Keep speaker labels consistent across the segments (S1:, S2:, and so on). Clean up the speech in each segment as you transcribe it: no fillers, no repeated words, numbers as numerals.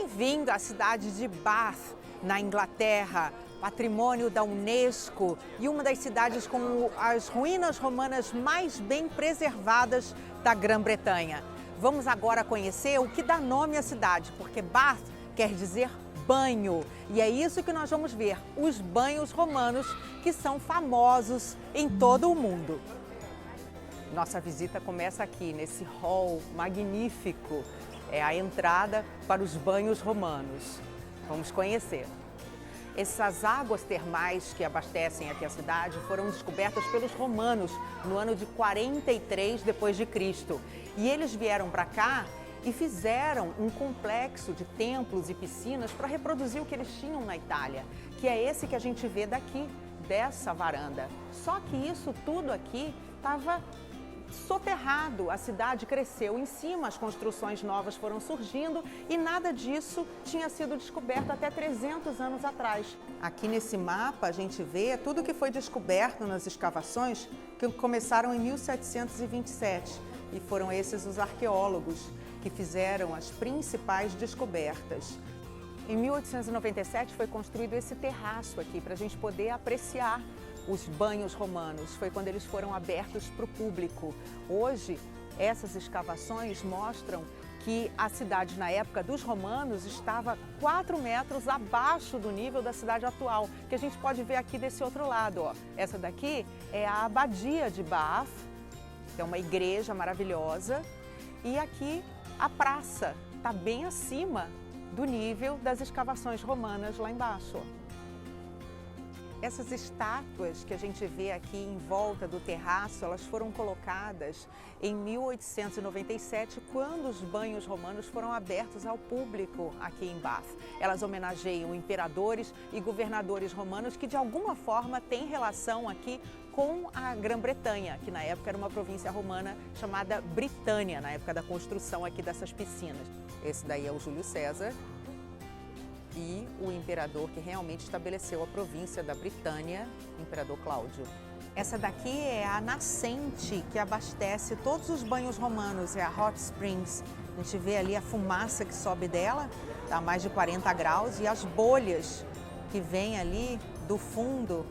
S1: Bem-vindo à cidade de Bath, na Inglaterra, patrimônio da Unesco e uma das cidades com as ruínas romanas mais bem preservadas da Grã-Bretanha. Vamos agora conhecer o que dá nome à cidade, porque Bath quer dizer banho. E é isso que nós vamos ver, os banhos romanos que são famosos em todo o mundo. Nossa visita começa aqui, nesse hall magnífico. É a entrada para os banhos romanos. Vamos conhecer. Essas águas termais que abastecem aqui a cidade foram descobertas pelos romanos no ano de 43 depois de Cristo. E eles vieram para cá e fizeram um complexo de templos e piscinas para reproduzir o que eles tinham na Itália, que é esse que a gente vê daqui, dessa varanda. Só que isso tudo aqui estava soterrado, a cidade cresceu em cima, as construções novas foram surgindo e nada disso tinha sido descoberto até 300 anos atrás. Aqui nesse mapa a gente vê tudo que foi descoberto nas escavações que começaram em 1727 e foram esses os arqueólogos que fizeram as principais descobertas. Em 1897 foi construído esse terraço aqui para a gente poder apreciar os banhos romanos, foi quando eles foram abertos para o público. Hoje, essas escavações mostram que a cidade na época dos romanos estava 4 metros abaixo do nível da cidade atual, que a gente pode ver aqui desse outro lado. Ó. Essa daqui é a Abadia de Bath, que é uma igreja maravilhosa, e aqui a praça está bem acima do nível das escavações romanas lá embaixo. Ó. Essas estátuas que a gente vê aqui em volta do terraço, elas foram colocadas em 1897, quando os banhos romanos foram abertos ao público aqui em Bath. Elas homenageiam imperadores e governadores romanos que de alguma forma têm relação aqui com a Grã-Bretanha, que na época era uma província romana chamada Britânia, na época da construção aqui dessas piscinas. Esse daí é o Júlio César e o imperador que realmente estabeleceu a província da Britânia, imperador Cláudio. Essa daqui é a nascente que abastece todos os banhos romanos, é a Hot Springs. A gente vê ali a fumaça que sobe dela, dá mais de 40 graus, e as bolhas que vêm ali do fundo.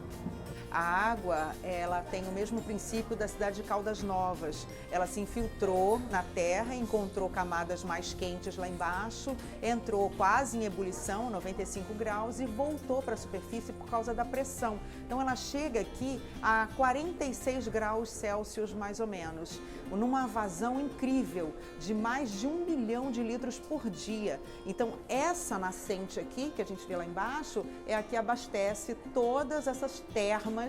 S1: A água, ela tem o mesmo princípio da cidade de Caldas Novas. Ela se infiltrou na terra, encontrou camadas mais quentes lá embaixo, entrou quase em ebulição, 95 graus, e voltou para a superfície por causa da pressão. Então ela chega aqui a 46 graus Celsius mais ou menos, numa vazão incrível de mais de 1 milhão de litros por dia. Então essa nascente aqui, que a gente vê lá embaixo, é a que abastece todas essas termas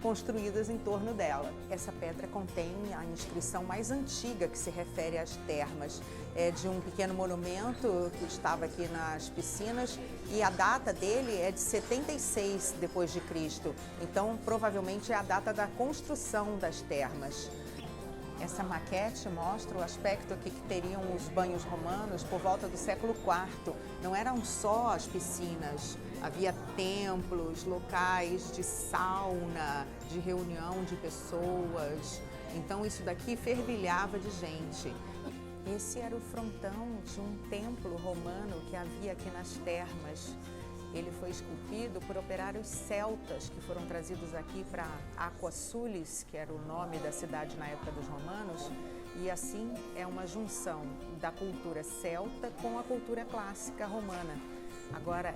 S1: construídas em torno dela. Essa pedra contém a inscrição mais antiga que se refere às termas. É de um pequeno monumento que estava aqui nas piscinas e a data dele é de 76 depois de Cristo. Então, provavelmente é a data da construção das termas. Essa maquete mostra o aspecto aqui que teriam os banhos romanos por volta do século IV. Não eram só as piscinas, havia templos, locais de sauna, de reunião de pessoas. Então isso daqui fervilhava de gente. Esse era o frontão de um templo romano que havia aqui nas termas. Ele foi esculpido por operários celtas que foram trazidos aqui para Aqua Sulis, que era o nome da cidade na época dos romanos, e assim é uma junção da cultura celta com a cultura clássica romana. Agora,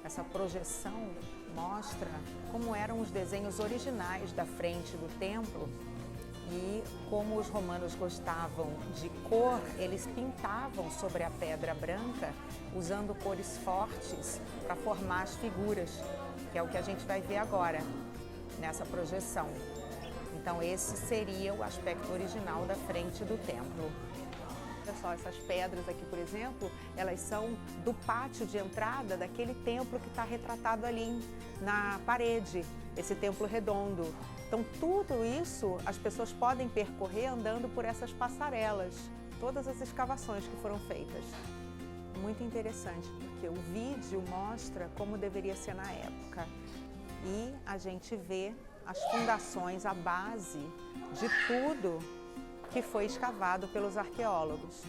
S1: essa projeção mostra como eram os desenhos originais da frente do templo. E como os romanos gostavam de cor, eles pintavam sobre a pedra branca usando cores fortes para formar as figuras, que é o que a gente vai ver agora nessa projeção. Então esse seria o aspecto original da frente do templo. Olha só, essas pedras aqui, por exemplo, elas são do pátio de entrada daquele templo que está retratado ali na parede, esse templo redondo. Então tudo isso as pessoas podem percorrer andando por essas passarelas, todas as escavações que foram feitas. Muito interessante, porque o vídeo mostra como deveria ser na época e a gente vê as fundações, a base de tudo que foi escavado pelos arqueólogos.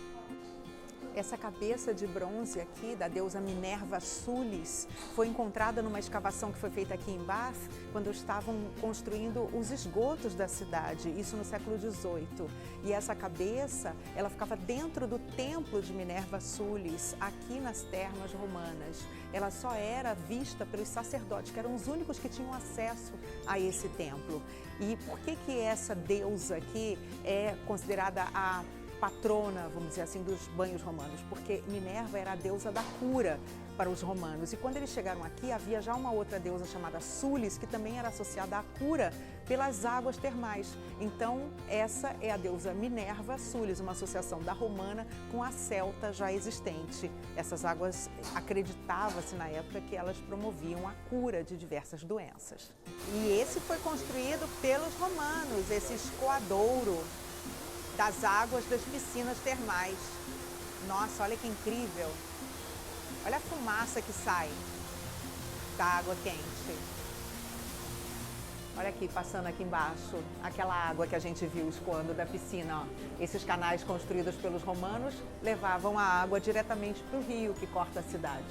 S1: Essa cabeça de bronze aqui, da deusa Minerva Sulis, foi encontrada numa escavação que foi feita aqui em Bath, quando estavam construindo os esgotos da cidade, isso no século XVIII. E essa cabeça, ela ficava dentro do templo de Minerva Sulis, aqui nas termas romanas. Ela só era vista pelos sacerdotes, que eram os únicos que tinham acesso a esse templo. E por que essa deusa aqui é considerada a patrona, vamos dizer assim, dos banhos romanos? Porque Minerva era a deusa da cura para os romanos. E quando eles chegaram aqui, havia já uma outra deusa chamada Sulis, que também era associada à cura pelas águas termais. Então, essa é a deusa Minerva Sulis, uma associação da romana com a celta já existente. Essas águas, acreditava-se na época que elas promoviam a cura de diversas doenças. E esse foi construído pelos romanos, esse escoadouro das águas das piscinas termais. Nossa, olha que incrível! Olha a fumaça que sai da água quente. Olha aqui, passando aqui embaixo, aquela água que a gente viu escoando da piscina. Ó. Esses canais construídos pelos romanos levavam a água diretamente para o rio que corta a cidade.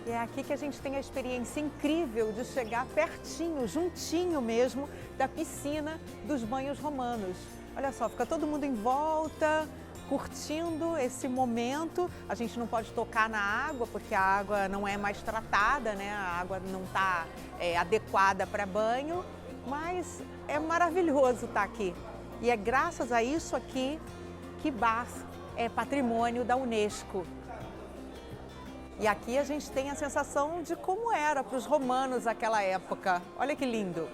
S1: E é aqui que a gente tem a experiência incrível de chegar pertinho, juntinho mesmo, da piscina dos banhos romanos. Olha só, fica todo mundo em volta, curtindo esse momento. A gente não pode tocar na água, porque a água não é mais tratada, né? A água não está adequada para banho, mas é maravilhoso estar aqui. E é graças a isso aqui que Bath é patrimônio da Unesco. E aqui a gente tem a sensação de como era para os romanos naquela época. Olha que lindo!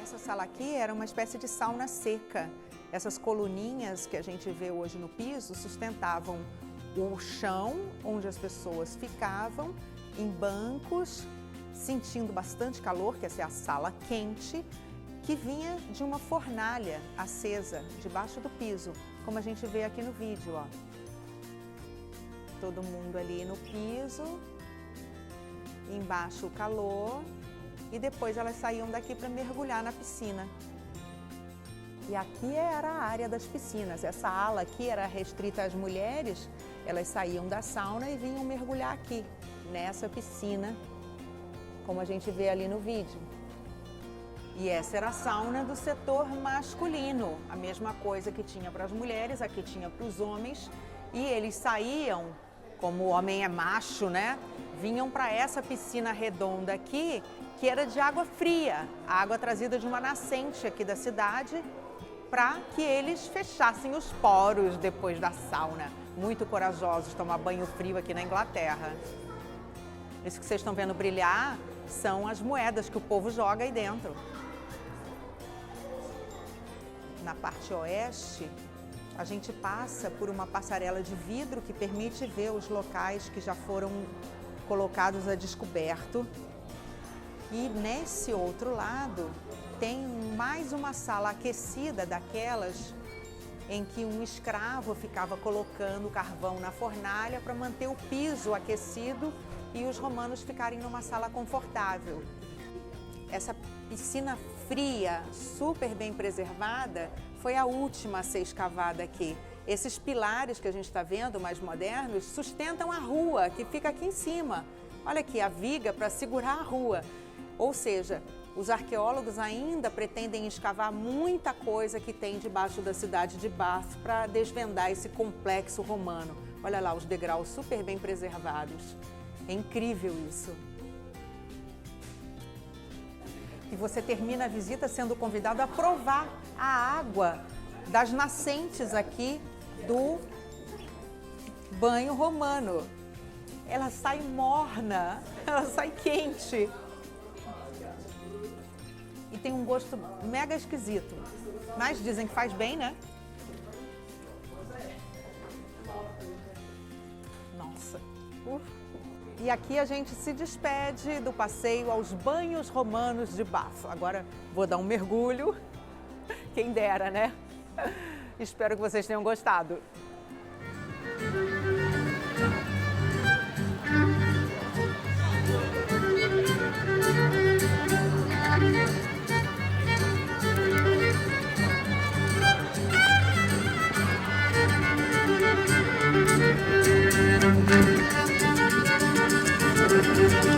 S1: Essa sala aqui era uma espécie de sauna seca. Essas coluninhas que a gente vê hoje no piso sustentavam o chão onde as pessoas ficavam, em bancos, sentindo bastante calor, que essa é a sala quente, que vinha de uma fornalha acesa debaixo do piso, como a gente vê aqui no vídeo, ó. Todo mundo ali no piso, embaixo o calor, e depois elas saíam daqui para mergulhar na piscina. E aqui era a área das piscinas. Essa ala aqui era restrita às mulheres, elas saíam da sauna e vinham mergulhar aqui, nessa piscina, como a gente vê ali no vídeo. E essa era a sauna do setor masculino, a mesma coisa que tinha para as mulheres, aqui tinha para os homens, e eles saíam, como o homem é macho, né? Vinham para essa piscina redonda aqui, que era de água fria, água trazida de uma nascente aqui da cidade, para que eles fechassem os poros depois da sauna. Muito corajosos tomar banho frio aqui na Inglaterra. Isso que vocês estão vendo brilhar são as moedas que o povo joga aí dentro. Na parte oeste, a gente passa por uma passarela de vidro que permite ver os locais que já foram colocados a descoberto. E nesse outro lado tem mais uma sala aquecida daquelas em que um escravo ficava colocando carvão na fornalha para manter o piso aquecido e os romanos ficarem numa sala confortável. Essa piscina fria, super bem preservada, foi a última a ser escavada aqui. Esses pilares que a gente está vendo, mais modernos, sustentam a rua que fica aqui em cima. Olha aqui, a viga para segurar a rua. Ou seja, os arqueólogos ainda pretendem escavar muita coisa que tem debaixo da cidade de Bath para desvendar esse complexo romano. Olha lá os degraus super bem preservados. É incrível isso. E você termina a visita sendo convidado a provar a água das nascentes aqui do banho romano. Ela sai morna, ela sai quente. E tem um gosto mega esquisito, mas dizem que faz bem, né? Nossa! E aqui a gente se despede do passeio aos banhos romanos de Bath. Agora vou dar um mergulho, quem dera, né? Espero que vocês tenham gostado.
S2: Música